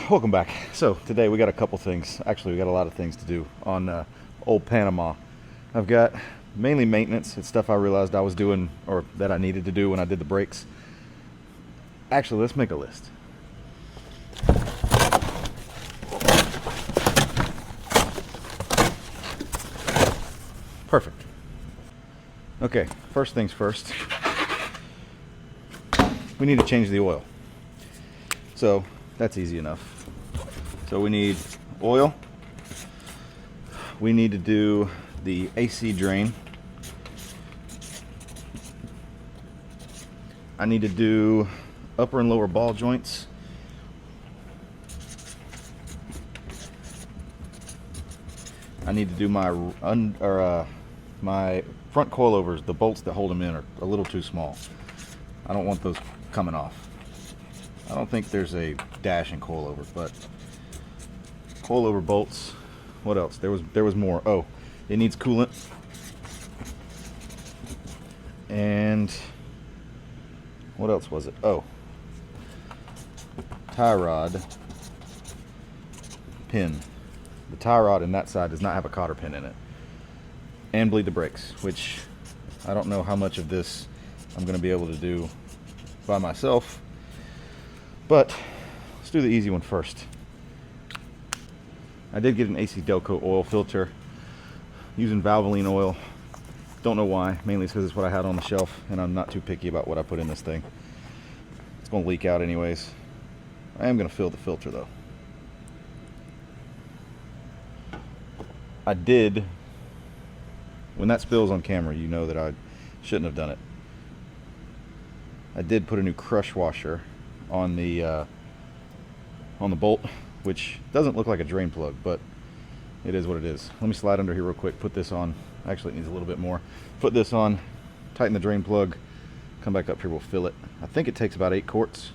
Welcome back. So today we got a couple things. Actually, we got a lot of things to do on old Panama. I've got mainly maintenance. It's stuff I realized I was doing or that I needed to do when I did the brakes. Actually, let's make a list. Perfect. Okay, first things first. We need to change the oil. So that's easy enough. So we need oil. We need to do the AC drain. I need to do upper and lower ball joints. I need to do my my front coilovers. The bolts that hold them in are a little too small. I don't want those coming off. I don't think there's a dash in coilover, but coilover bolts. What else? There was more. Oh, it needs coolant. And what else was it? Oh, tie rod pin. The tie rod in that side does not have a cotter pin in it. And bleed the brakes, which I don't know how much of this I'm going to be able to do by myself. But let's do the easy one first. I did get an AC Delco oil filter using Valvoline oil. Don't know why. Mainly it's because it's what I had on the shelf, and I'm not too picky about what I put in this thing. It's going to leak out anyways. I am going to fill the filter though. I did, when that spills on camera, you know that I shouldn't have done it. I did put a new crush washer on the bolt, which doesn't look like a drain plug, but it is what it is. Let me slide under here real quick, put this on. Actually, it needs a little bit more. Put this on, tighten the drain plug, come back up here, we'll fill it. I think it takes about 8 quarts.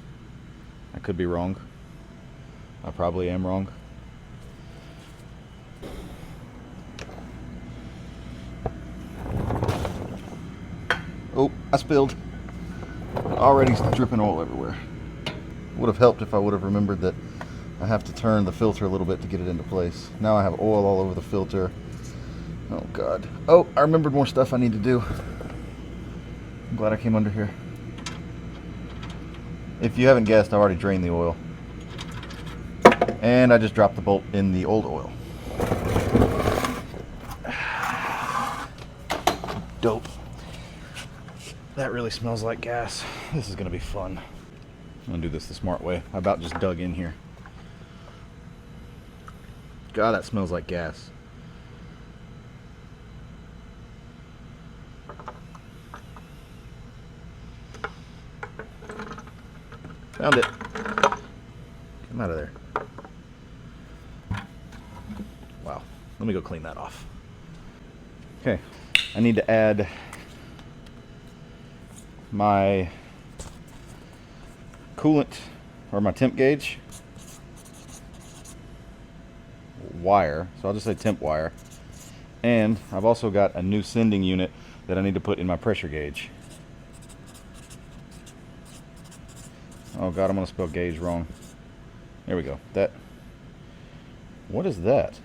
I could be wrong. I probably am wrong. Oh, I spilled. Already dripping oil everywhere. Would have helped if I would have remembered that I have to turn the filter a little bit to get it into place. Now I have oil all over the filter. Oh God. Oh, I remembered more stuff I need to do. I'm glad I came under here. If you haven't guessed, I already drained the oil. And I just dropped the bolt in the old oil. Dope. That really smells like gas. This is gonna be fun. I'm gonna do this the smart way. I about just dug in here. God, that smells like gas. Found it. Come out of there. Wow. Let me go clean that off. Okay. I need to add my coolant or my temp gauge wire, so I'll just say temp wire, and I've also got a new sending unit that I need to put in my pressure gauge. Oh God, I'm gonna spell gauge wrong. There we go. What is that?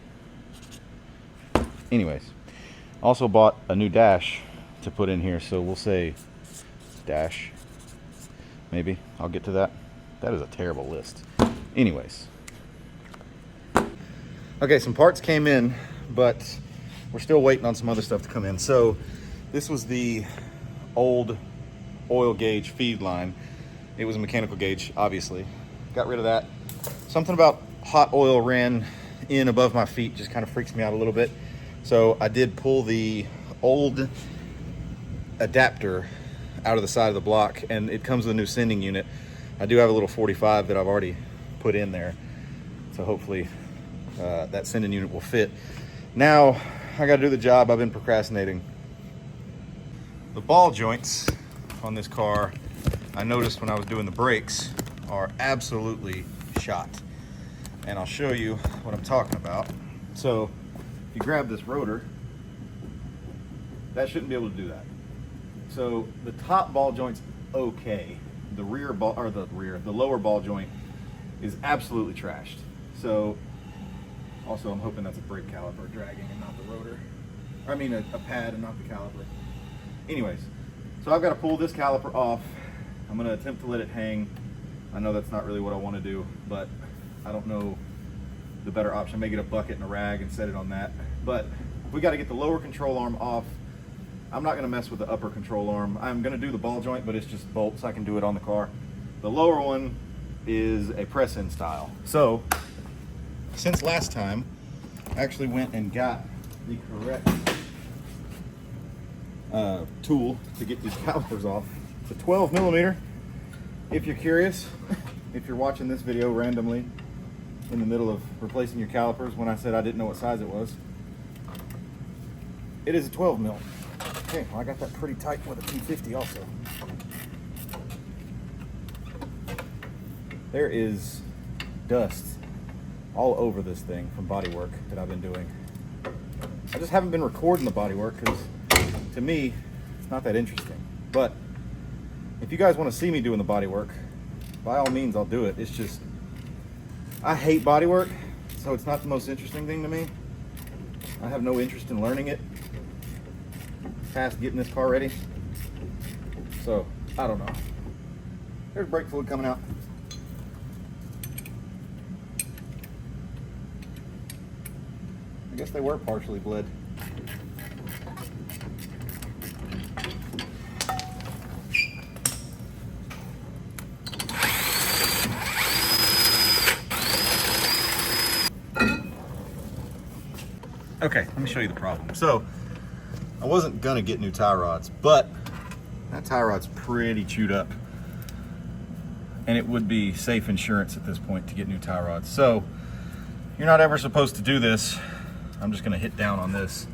Anyways, also bought a new dash to put in here, so we'll say dash. Maybe I'll get to that. That is a terrible list. Anyways. Okay, some parts came in, but we're still waiting on some other stuff to come in. So this was the old oil gauge feed line. It was a mechanical gauge, obviously. Got rid of that. Something about hot oil ran in above my feet just kind of freaks me out a little bit. So I did pull the old adapter out of the side of the block, and it comes with a new sending unit. I do have a little 45 that I've already put in there, so hopefully that sending unit will fit. Now I got to do the job I've been procrastinating. The ball joints on this car, I noticed when I was doing the brakes, are absolutely shot, and I'll show you what I'm talking about. So if you grab this rotor, that shouldn't be able to do that. So the top ball joint's okay. The lower ball joint is absolutely trashed. So, also I'm hoping that's a brake caliper dragging and not the rotor. I mean a pad and not the caliper. Anyways, so I've got to pull this caliper off. I'm going to attempt to let it hang. I know that's not really what I want to do, but I don't know the better option. I may get a bucket and a rag and set it on that. But we got to get the lower control arm off. I'm not going to mess with the upper control arm. I'm going to do the ball joint, but it's just bolts. I can do it on the car. The lower one is a press-in style. So, since last time, I actually went and got the correct tool to get these calipers off. It's a 12 millimeter. If you're curious, if you're watching this video randomly in the middle of replacing your calipers when I said I didn't know what size it was, it is a 12 mil. Okay, well I got that pretty tight with a T50 also. There is dust all over this thing from body work that I've been doing. I just haven't been recording the body work because to me, it's not that interesting. But if you guys want to see me doing the body work, by all means, I'll do it. It's just, I hate body work, so it's not the most interesting thing to me. I have no interest in learning it past getting this car ready. So, I don't know. There's brake fluid coming out. I guess they were partially bled. Okay, let me show you the problem. So, I wasn't gonna get new tie rods, but that tie rod's pretty chewed up. And it would be safe insurance at this point to get new tie rods. So, you're not ever supposed to do this. I'm just gonna hit down on this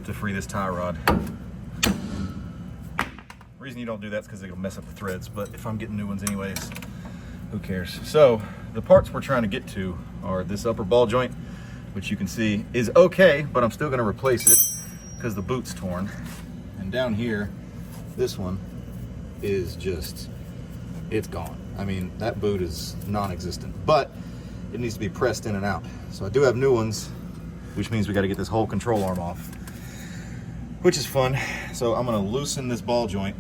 to free this tie rod. The reason you don't do that is because it'll mess up the threads, but if I'm getting new ones anyways, who cares? So, the parts we're trying to get to are this upper ball joint, which you can see is okay, but I'm still gonna replace it because the boot's torn. And down here, this one is just, it's gone. I mean, that boot is non-existent, but it needs to be pressed in and out. So I do have new ones, which means we gotta get this whole control arm off, which is fun. So I'm gonna loosen this ball joint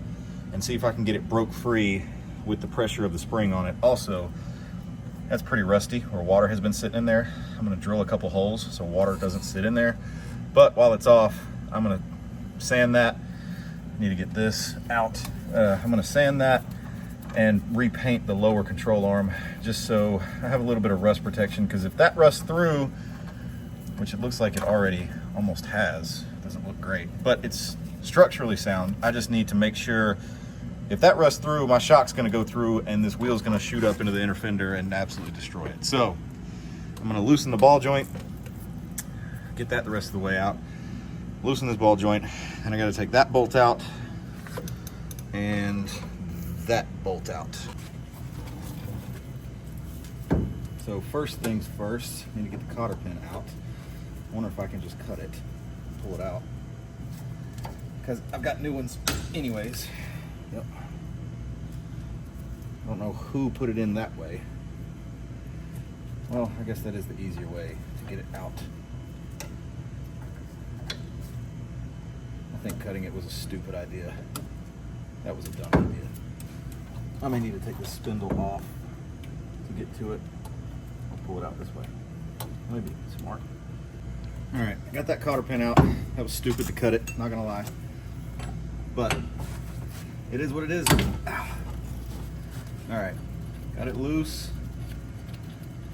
and see if I can get it broke free with the pressure of the spring on it. Also, that's pretty rusty, or water has been sitting in there. I'm gonna drill a couple holes so water doesn't sit in there. But while it's off, I'm gonna sand that. Need to get this out. I'm gonna sand that and repaint the lower control arm just so I have a little bit of rust protection, because if that rusts through, which it looks like it already almost has, doesn't look great, but it's structurally sound. I just need to make sure if that rusts through, my shock's gonna go through and this wheel's gonna shoot up into the inner fender and absolutely destroy it. So I'm gonna loosen the ball joint, get that the rest of the way out, loosen this ball joint, and I gotta take that bolt out and that bolt out. So first things first, I need to get the cotter pin out. I wonder if I can just cut it, pull it out, because I've got new ones anyways. Yep. I don't know who put it in that way. Well, I guess that is the easier way to get it out. I think cutting it was a stupid idea. That was a dumb idea. I may need to take the spindle off to get to it. I'll pull it out this way. Maybe smart. All right, I got that cotter pin out. That was stupid to cut it, not gonna lie. But it is what it is. Ow. All right, got it loose.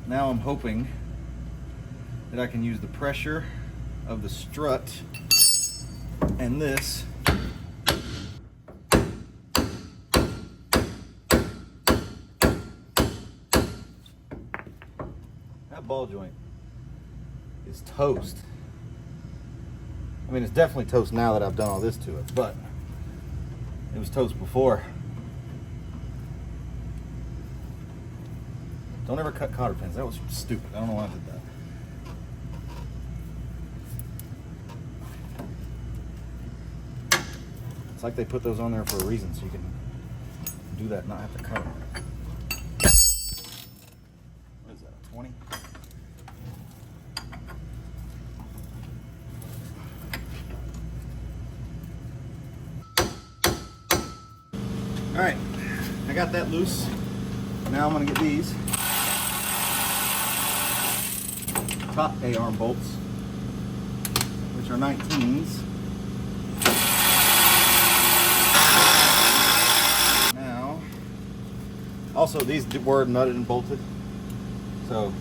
Now I'm hoping that I can use the pressure of the strut and this that ball joint is toast. I mean, it's definitely toast now that I've done all this to it, but it was toast before. Don't ever cut cotter pins. That was stupid. I don't know why I did that. It's like they put those on there for a reason, so you can do that and not have to cut them. 20. All right, I got that loose. Now I'm gonna get these top A-arm bolts, which are 19s. Now, also these were nutted and bolted, so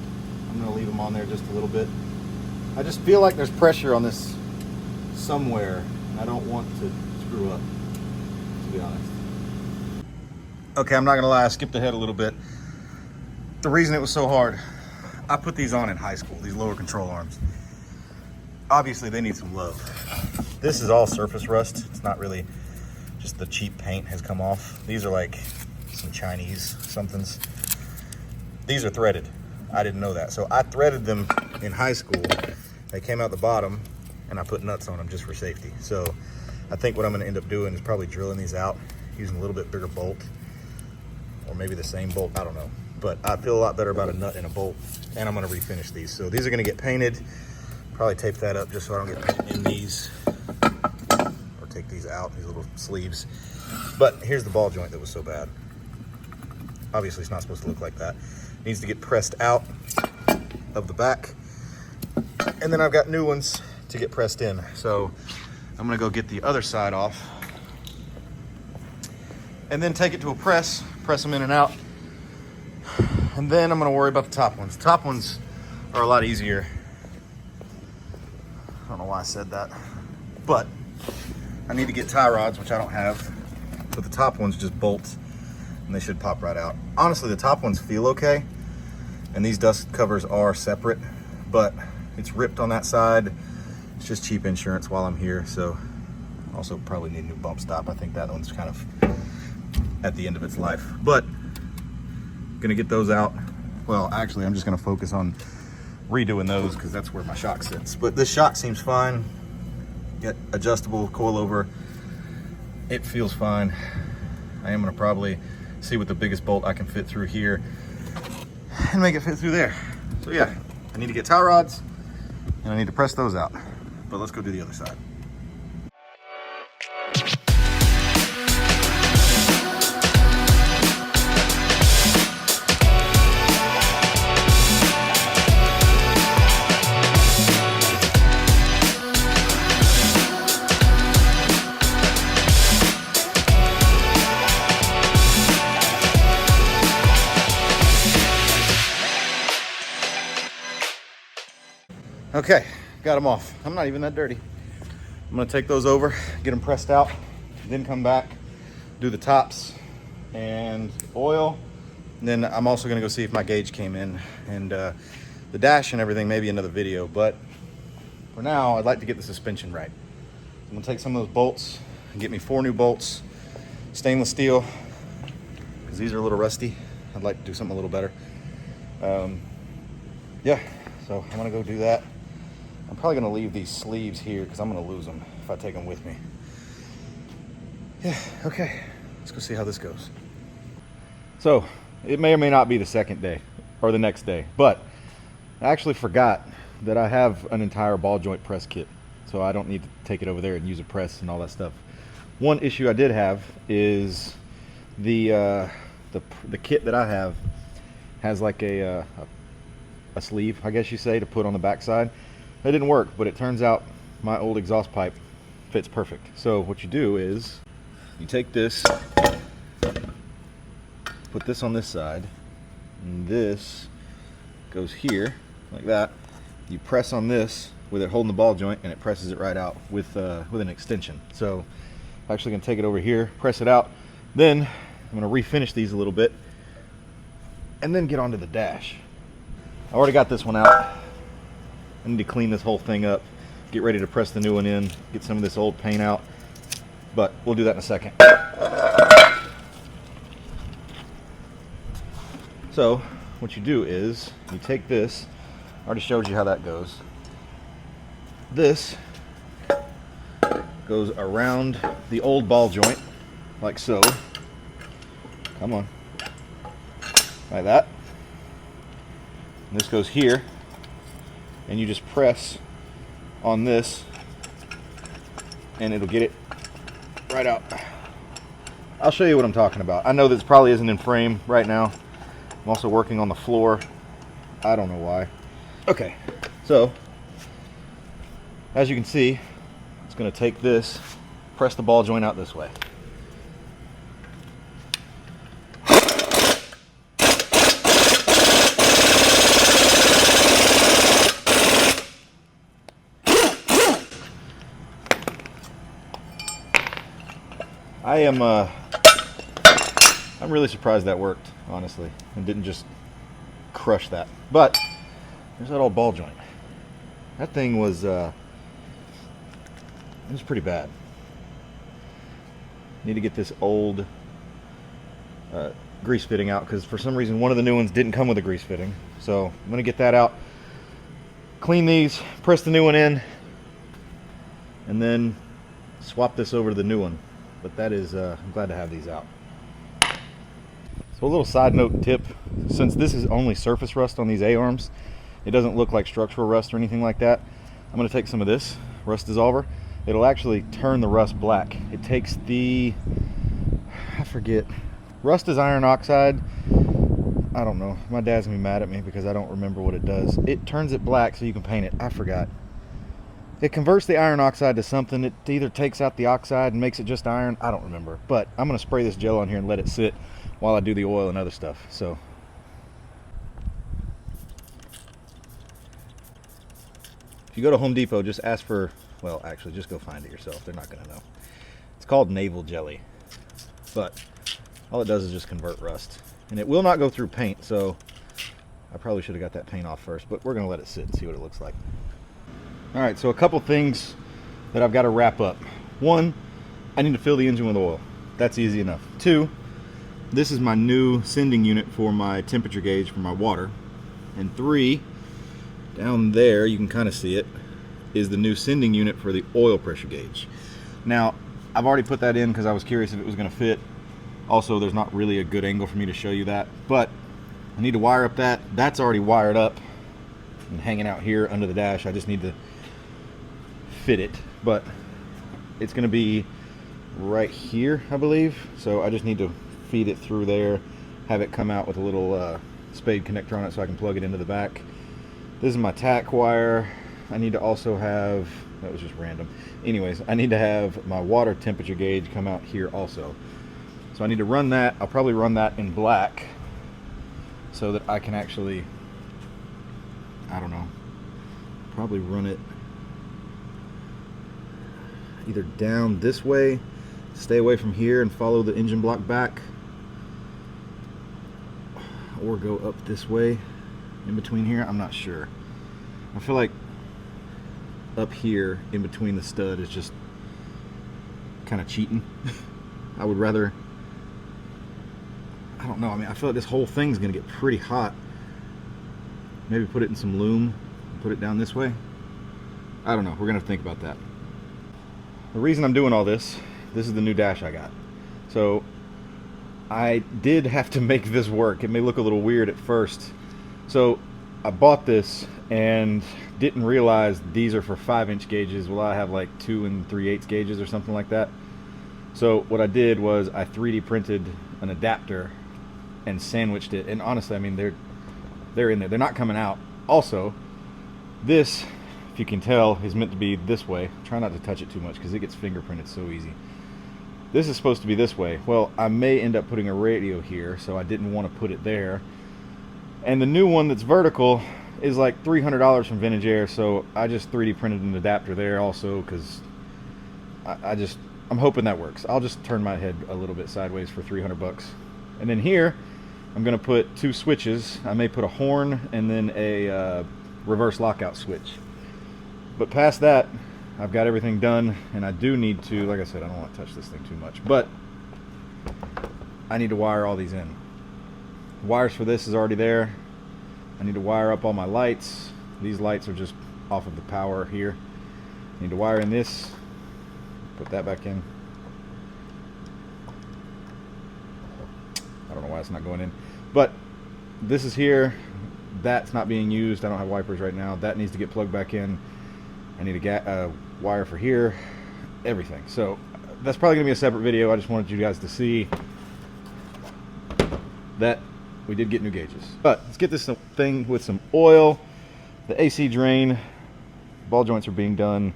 I'm gonna leave them on there just a little bit. I just feel like there's pressure on this somewhere, and I don't want to screw up, to be honest. Okay, I'm not gonna lie, I skipped ahead a little bit. The reason it was so hard, I put these on in high school, these lower control arms. Obviously they need some love. This is all surface rust. It's not really, just the cheap paint has come off. These are like some Chinese somethings. These are threaded. I didn't know that. So I threaded them in high school. They came out the bottom and I put nuts on them just for safety. So I think what I'm gonna end up doing is probably drilling these out, using a little bit bigger bolt, or maybe the same bolt, I don't know. But I feel a lot better about a nut and a bolt, and I'm gonna refinish these. So these are gonna get painted, probably tape that up just so I don't get paint in these, or take these out, these little sleeves. But here's the ball joint that was so bad. Obviously it's not supposed to look like that. It needs to get pressed out of the back. And then I've got new ones to get pressed in. So I'm gonna go get the other side off, and then take it to a press them in and out. And then I'm gonna worry about the top ones. The top ones are a lot easier. I don't know why I said that, but I need to get tie rods, which I don't have. But the top ones just bolt and they should pop right out. Honestly, the top ones feel okay. And these dust covers are separate, but it's ripped on that side. It's just cheap insurance while I'm here. So also probably need a new bump stop. I think that one's kind of at the end of its life, but gonna get those out. Well, actually I'm just gonna focus on redoing those because that's where my shock sits. But this shock seems fine. Get adjustable coilover. It feels fine. I am gonna probably see what the biggest bolt I can fit through here and make it fit through there. So yeah, I need to get tie rods and I need to press those out. But let's go do the other side. Okay, got them off. I'm not even that dirty. I'm gonna take those over, get them pressed out, then come back, do the tops and oil. And then I'm also gonna go see if my gauge came in, and the dash and everything, maybe another video. But for now, I'd like to get the suspension right. I'm gonna take some of those bolts and get me 4 new bolts, stainless steel, because these are a little rusty. I'd like to do something a little better. Yeah, so I'm gonna go do that. I'm probably gonna leave these sleeves here because I'm gonna lose them if I take them with me. Yeah, okay, let's go see how this goes. So it may or may not be the second day or the next day, but I actually forgot that I have an entire ball joint press kit, so I don't need to take it over there and use a press and all that stuff. One issue I did have is the kit that I have has like a sleeve, I guess you say, to put on the backside. That didn't work, but it turns out my old exhaust pipe fits perfect. So what you do is you take this, put this on this side, and this goes here like that. You press on this with it holding the ball joint, and it presses it right out with an extension. So I'm actually gonna take it over here, press it out, then I'm gonna refinish these a little bit, and then get onto the dash. I already got this one out. I need to clean this whole thing up, get ready to press the new one in, get some of this old paint out, but we'll do that in a second. So what you do is you take this, I already showed you how that goes. This goes around the old ball joint like so. Come on, like that. This goes here, and you just press on this, and it'll get it right out. I'll show you what I'm talking about. I know this probably isn't in frame right now. I'm also working on the floor. I don't know why. Okay, so as you can see, it's going to take this, press the ball joint out this way. I'm really surprised that worked, honestly, and didn't just crush that. But there's that old ball joint. That thing was it was pretty bad. Need to get this old grease fitting out, because for some reason one of the new ones didn't come with a grease fitting. So I'm gonna get that out, clean these, press the new one in, and then swap this over to the new one. But that is, I'm glad to have these out. So a little side note tip, since this is only surface rust on these A-arms, it doesn't look like structural rust or anything like that. I'm going to take some of this rust dissolver. It'll actually turn the rust black. It takes the, I forget, rust is iron oxide. I don't know. My dad's going to be mad at me because I don't remember what it does. It turns it black so you can paint it. I forgot. It converts the iron oxide to something. It either takes out the oxide and makes it just iron. I don't remember. But I'm going to spray this gel on here and let it sit while I do the oil and other stuff. So if you go to Home Depot, just ask for, well, actually, just go find it yourself. They're not going to know. It's called navel jelly. But all it does is just convert rust. And it will not go through paint, so I probably should have got that paint off first. But we're going to let it sit and see what it looks like. All right, so a couple things that I've got to wrap up. One, I need to fill the engine with oil. That's easy enough. Two, this is my new sending unit for my temperature gauge for my water. And three, down there, you can kind of see it, is the new sending unit for the oil pressure gauge. Now, I've already put that in because I was curious if it was going to fit. Also, there's not really a good angle for me to show you that, but I need to wire up that. That's already wired up and hanging out here under the dash. I just need to fit it, but it's going to be right here, I believe. So I just need to feed it through there, have it come out with a little spade connector on it so I can plug it into the back. This is my tack wire. I need to also have, that was just random. Anyways, I need to have my water temperature gauge come out here also. So I need to run that. I'll probably run that in black so that I can actually, I don't know, probably run it either down this way, stay away from here and follow the engine block back, or go up this way in between here. I'm not sure. I feel like up here in between the stud is just kind of cheating. I would rather, I don't know, I mean, I feel like this whole thing's gonna get pretty hot. Maybe put it in some loom and put it down this way. I don't know, we're gonna think about that. The reason I'm doing all this is the new dash I got. So I did have to make this work. It may look a little weird at first. So I bought this and didn't realize these are for 5-inch gauges. Well, I have like 2 3/8 gauges or something like that. So what I did was I 3D printed an adapter and sandwiched it. And honestly, I mean, they're in there. They're not coming out. Also, this, if you can tell, is meant to be this way. Try not to touch it too much because it gets fingerprinted so easy. This is supposed to be this way. Well, I may end up putting a radio here, so I didn't want to put it there. And the new one that's vertical is like $300 from Vintage Air, so I just 3D printed an adapter there also because I'm hoping that works. I'll just turn my head a little bit sideways for 300 bucks. And then here, I'm going to put 2 switches. I may put a horn and then a reverse lockout switch. But past that, I've got everything done, and I do need to, like I said, I don't want to touch this thing too much, but I need to wire all these in. Wires for this is already there. I need to wire up all my lights. These lights are just off of the power here. I need to wire in this, put that back in. I don't know why it's not going in, but this is here. That's not being used. I don't have wipers right now. That needs to get plugged back in. I need a wire for here, everything. So that's probably gonna be a separate video. I just wanted you guys to see that we did get new gauges. But let's get this thing with some oil. The AC drain, ball joints are being done.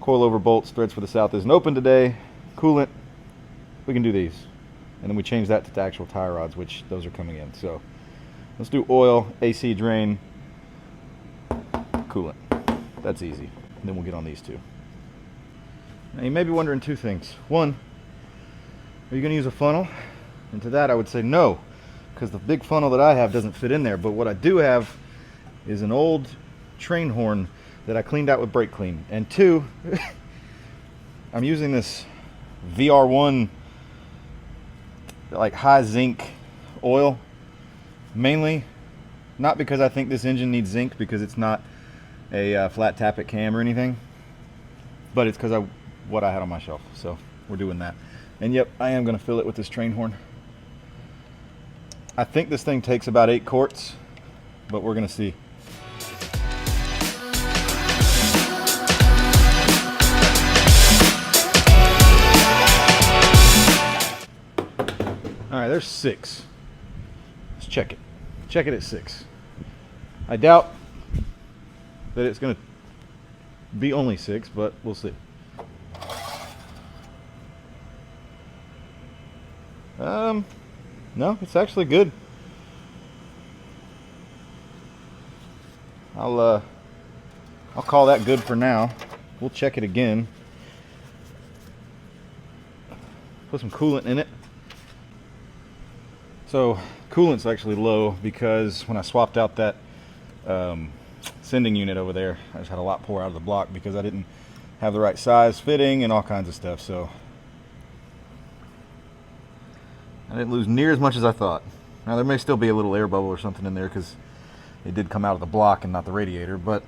Coilover bolts, threads for the south isn't open today. Coolant, we can do these. And then we change that to the actual tie rods, which those are coming in. So let's do oil, AC drain, coolant. That's easy. And then we'll get on these two. Now you may be wondering two things. One, are you gonna use a funnel? And to that I would say no, because the big funnel that I have doesn't fit in there. But what I do have is an old train horn that I cleaned out with brake clean. And two, I'm using this VR1 like high zinc oil, mainly not because I think this engine needs zinc, because it's not a flat tappet cam or anything, but it's because what I had on my shelf. So we're doing that. And yep, I am going to fill it with this train horn. I think this thing takes about 8 quarts, but we're going to see. All right, there's 6. Let's check it. Check it at 6. I doubt that it's going to be only 6, but we'll see. No, it's actually good. I'll call that good for now. We'll check it again. Put some coolant in it. So coolant's actually low because when I swapped out that sending unit over there, I just had a lot pour out of the block because I didn't have the right size fitting and all kinds of stuff. So I didn't lose near as much as I thought. Now there may still be a little air bubble or something in there because it did come out of the block and not the radiator, but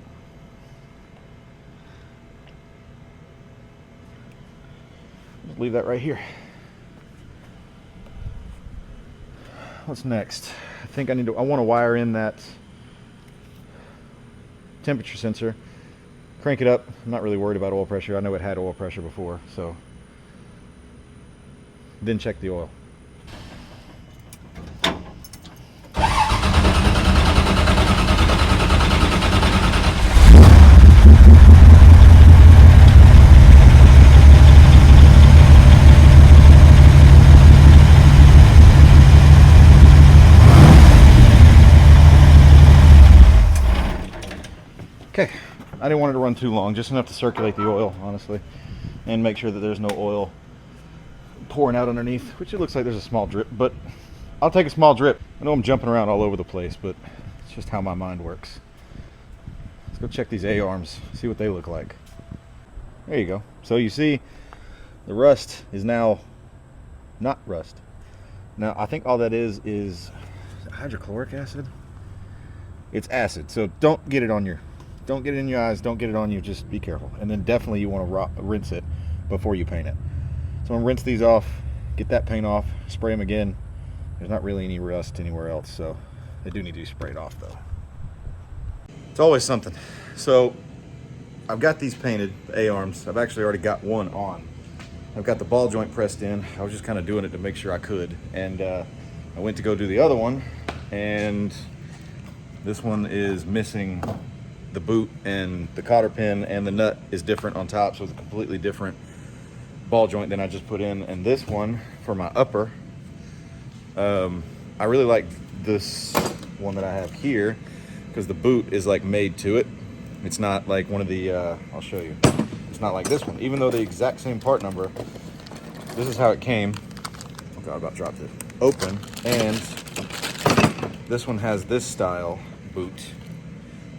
just leave that right here. What's next? I think I want to wire in that temperature sensor, crank it up. I'm not really worried about oil pressure. I know it had oil pressure before, so then check the oil. Okay, I didn't want it to run too long, just enough to circulate the oil, honestly, and make sure that there's no oil pouring out underneath, which it looks like there's a small drip, but I'll take a small drip. I know I'm jumping around all over the place, but it's just how my mind works. Let's go check these A-arms, see what they look like. There you go. So you see, the rust is now not rust. Now, I think all that is hydrochloric acid. It's acid, so don't get it in your eyes, don't get it on you, just be careful. And then definitely you want to rinse it before you paint it. So I'm gonna rinse these off, get that paint off, spray them again. There's not really any rust anywhere else, so they do need to be sprayed off though. It's always something. So I've got these painted, the A-arms. I've actually already got one on. I've got the ball joint pressed in. I was just kind of doing it to make sure I could. And I went to go do the other one, and this one is missing the boot, and the cotter pin and the nut is different on top, so it's a completely different ball joint than I just put in. And this one for my upper, I really like this one that I have here because the boot is like made to it. It's not like one of the I'll show you. It's not like this one, even though the exact same part number. This is how it came. Oh god, I about dropped it. Open, and this one has this style boot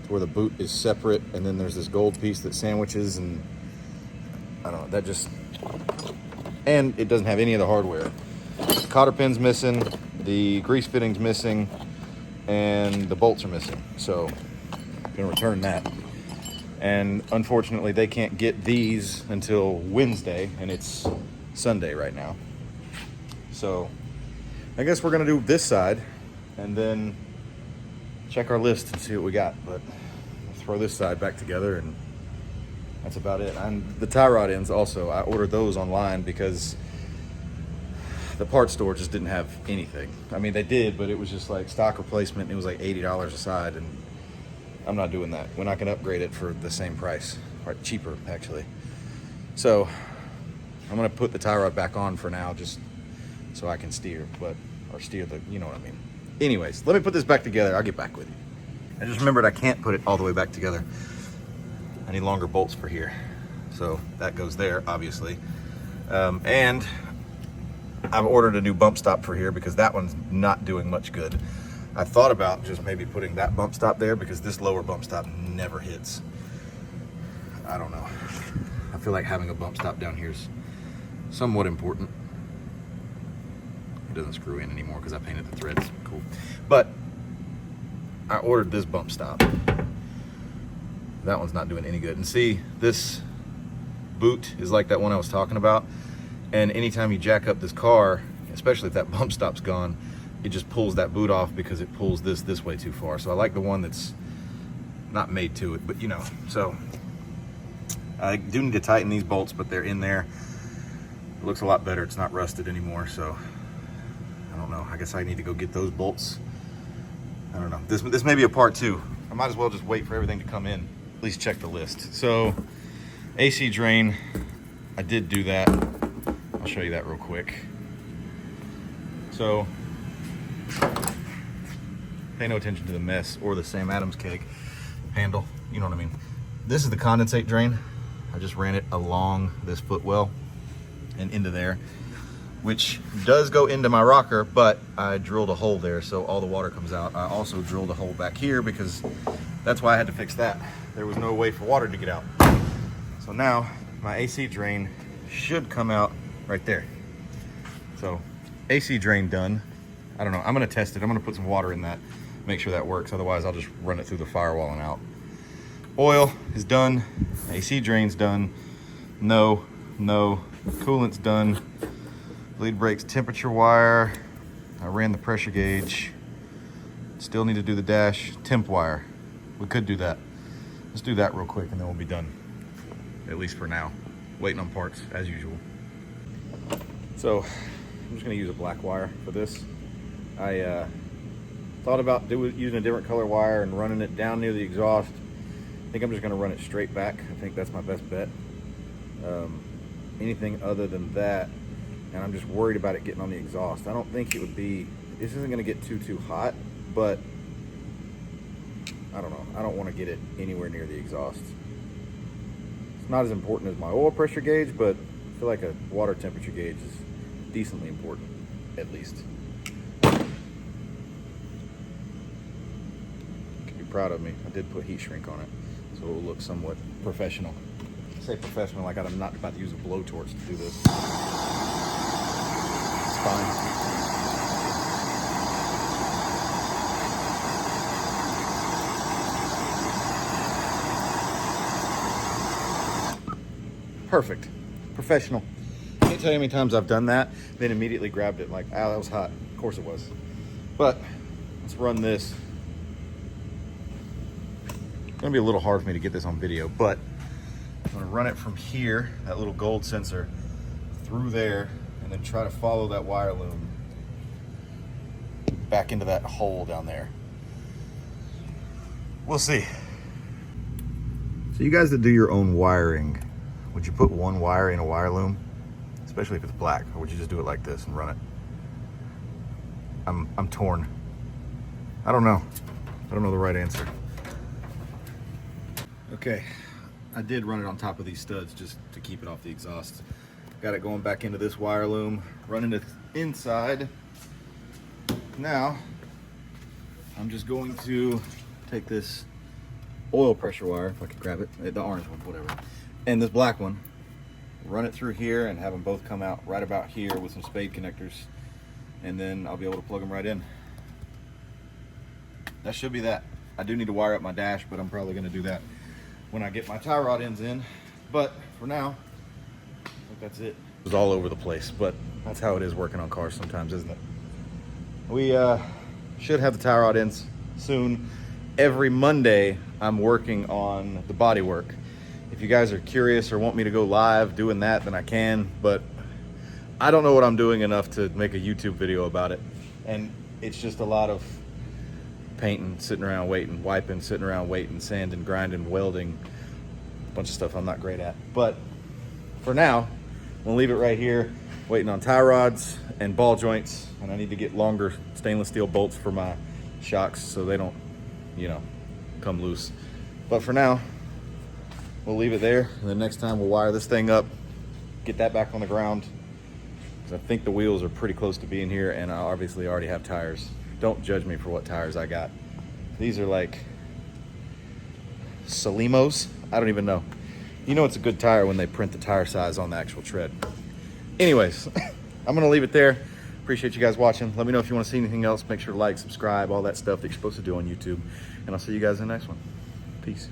where the boot is separate, and then there's this gold piece that sandwiches, and I don't know, that just, and it doesn't have any of the hardware. The cotter pin's missing, the grease fitting's missing, and the bolts are missing. So I'm gonna return that. And unfortunately they can't get these until Wednesday, and it's Sunday right now. So I guess we're gonna do this side and then check our list and see what we got. But I'll throw this side back together, and that's about it. And the tie rod ends also, I ordered those online because the parts store just didn't have anything. I mean, they did, but it was just like stock replacement. It was like $80 a side, and I'm not doing that. We're not going to upgrade it for the same price, or cheaper actually. So I'm going to put the tie rod back on for now, just so I can steer, or steer the, you know what I mean. Anyways, let me put this back together. I'll get back with you. I just remembered I can't put it all the way back together. I need longer bolts for here. So that goes there, obviously. And I've ordered a new bump stop for here because that one's not doing much good. I thought about just maybe putting that bump stop there because this lower bump stop never hits. I don't know. I feel like having a bump stop down here is somewhat important. It doesn't screw in anymore because I painted the threads. Cool. But I ordered this bump stop. That one's not doing any good. And see, this boot is like that one I was talking about. And anytime you jack up this car, especially if that bump stop's gone, it just pulls that boot off because it pulls this way too far. So I like the one that's not made to it, but you know. So I do need to tighten these bolts, but they're in there. It looks a lot better. It's not rusted anymore, so I don't know. I guess I need to go get those bolts. I don't know. This may be a part 2. I might as well just wait for everything to come in. At least check the list. So AC drain, I did do that. I'll show you that real quick. So pay no attention to the mess or the Sam Adams cake handle. You know what I mean? This is the condensate drain. I just ran it along this footwell and into there, which does go into my rocker, but I drilled a hole there so all the water comes out. I also drilled a hole back here because that's why I had to fix that. There was no way for water to get out. So now my AC drain should come out right there. So AC drain done. I don't know, I'm gonna test it. I'm gonna put some water in that, make sure that works. Otherwise I'll just run it through the firewall and out. Oil is done, AC drain's done. No, coolant's done. Bleed brakes temperature wire. I ran the pressure gauge. Still need to do the dash temp wire. We could do that. Let's do that real quick and then we'll be done. At least for now. Waiting on parts as usual. So I'm just gonna use a black wire for this. I thought about using a different color wire and running it down near the exhaust. I think I'm just gonna run it straight back. I think that's my best bet. Anything other than that, and I'm just worried about it getting on the exhaust. I don't think it would be, this isn't gonna get too hot, but I don't know. I don't wanna get it anywhere near the exhaust. It's not as important as my oil pressure gauge, but I feel like a water temperature gauge is decently important, at least. You can be proud of me. I did put heat shrink on it, so it will look somewhat professional. I say professional like I'm not about to use a blowtorch to do this. It's fine. Perfect. Professional. Can't tell you how many times I've done that, then immediately grabbed it like, ah, that was hot. Of course it was. But let's run this. It's gonna be a little hard for me to get this on video, but I'm gonna run it from here, that little gold sensor, through there, and then try to follow that wire loom back into that hole down there. We'll see. So you guys that do your own wiring, would you put one wire in a wire loom? Especially if it's black, or would you just do it like this and run it? I'm torn. I don't know. I don't know the right answer. Okay, I did run it on top of these studs just to keep it off the exhaust. Got it going back into this wire loom, running it inside. Now, I'm just going to take this oil pressure wire, if I could grab it, the orange one, whatever, and this black one, run it through here and have them both come out right about here with some spade connectors, and then I'll be able to plug them right in. That should be that. I do need to wire up my dash, but I'm probably going to do that when I get my tie rod ends in. But for now, I think that's it. It was all over the place, but that's how it is working on cars sometimes, isn't it? We should have the tie rod ends soon. every Monday I'm working on the body work. If you guys are curious or want me to go live doing that, then I can, but I don't know what I'm doing enough to make a YouTube video about it. And it's just a lot of painting, sitting around waiting, wiping, sitting around waiting, sanding, grinding, welding, a bunch of stuff I'm not great at. But for now, I'm gonna leave it right here, waiting on tie rods and ball joints, and I need to get longer stainless steel bolts for my shocks so they don't, you know, come loose. But for now, we'll leave it there, and then next time we'll wire this thing up, get that back on the ground, because I think the wheels are pretty close to being here, and I obviously already have tires. Don't judge me for what tires I got. These are like Salimos. I don't even know. You know it's a good tire when they print the tire size on the actual tread. Anyways, I'm gonna leave it there. Appreciate you guys watching. Let me know if you want to see anything else. Make sure to like, subscribe, all that stuff that you're supposed to do on YouTube. And I'll see you guys in the next one. Peace.